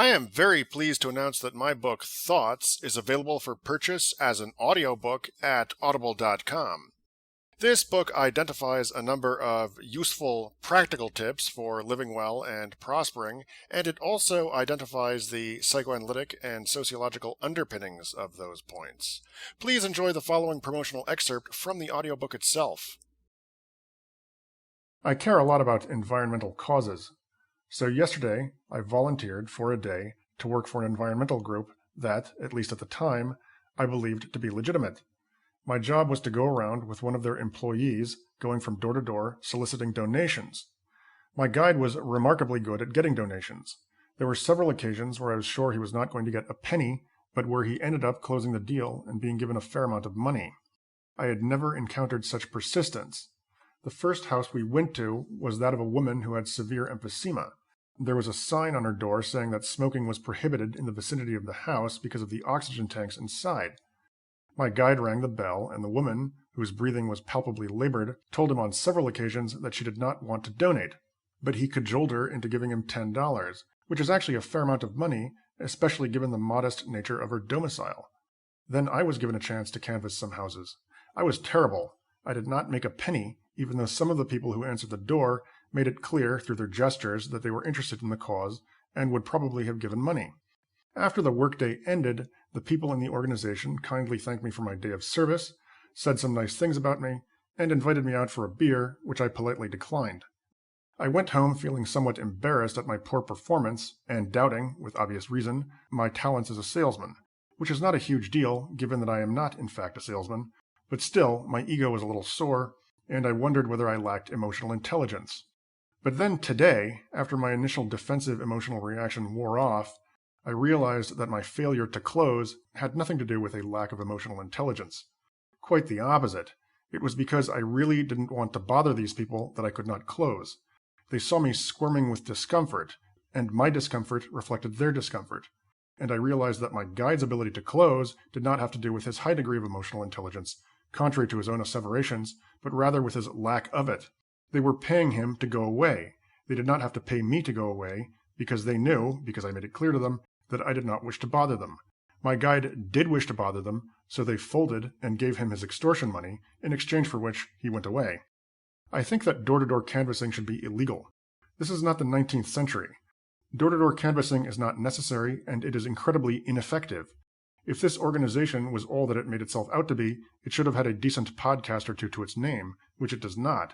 I am very pleased to announce that my book, Thoughts, is available for purchase as an audiobook at audible.com. This book identifies a number of useful practical tips for living well and prospering, and it also identifies the psychoanalytic and sociological underpinnings of those points. Please enjoy the following promotional excerpt from the audiobook itself. I care a lot about environmental causes. So yesterday, I volunteered for a day to work for an environmental group that, at least at the time, I believed to be legitimate. My job was to go around with one of their employees, going from door to door soliciting donations. My guide was remarkably good at getting donations. There were several occasions where I was sure he was not going to get a penny, but where he ended up closing the deal and being given a fair amount of money. I had never encountered such persistence. The first house we went to was that of a woman who had severe emphysema. There was a sign on her door saying that smoking was prohibited in the vicinity of the house because of the oxygen tanks inside. My guide rang the bell, and the woman, whose breathing was palpably labored, told him on several occasions that she did not want to donate. But he cajoled her into giving him $10, which is actually a fair amount of money, especially given the modest nature of her domicile. Then I was given a chance to canvass some houses. I was terrible. I did not make a penny, even though some of the people who answered the door made it clear through their gestures that they were interested in the cause and would probably have given money. After the workday ended, the people in the organization kindly thanked me for my day of service, said some nice things about me, and invited me out for a beer, which I politely declined. I went home feeling somewhat embarrassed at my poor performance and doubting, with obvious reason, my talents as a salesman, which is not a huge deal given that I am not in fact a salesman, but still my ego was a little sore, and I wondered whether I lacked emotional intelligence. But then today, after my initial defensive emotional reaction wore off, I realized that my failure to close had nothing to do with a lack of emotional intelligence. Quite the opposite. It was because I really didn't want to bother these people that I could not close. They saw me squirming with discomfort, and my discomfort reflected their discomfort. And I realized that my guide's ability to close did not have to do with his high degree of emotional intelligence, contrary to his own asseverations, but rather with his lack of it. They were paying him to go away. They did not have to pay me to go away, because they knew, because I made it clear to them, that I did not wish to bother them. My guide did wish to bother them, so they folded and gave him his extortion money, in exchange for which he went away. I think that door-to-door canvassing should be illegal. This is not the 19th century. Door-to-door canvassing is not necessary, and it is incredibly ineffective. If this organization was all that it made itself out to be, it should have had a decent podcast or two to its name, which it does not.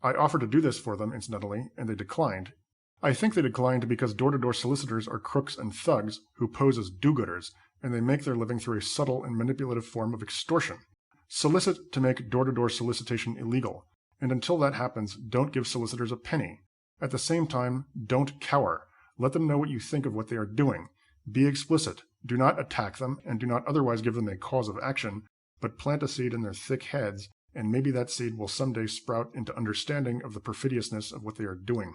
I offered to do this for them, incidentally, and they declined. I think they declined because door-to-door solicitors are crooks and thugs who pose as do-gooders, and they make their living through a subtle and manipulative form of extortion. Solicit to make door-to-door solicitation illegal, and until that happens, don't give solicitors a penny. At the same time, don't cower. Let them know what you think of what they are doing. Be explicit. Do not attack them, and do not otherwise give them a cause of action, but plant a seed in their thick heads, and maybe that seed will someday sprout into understanding of the perfidiousness of what they are doing.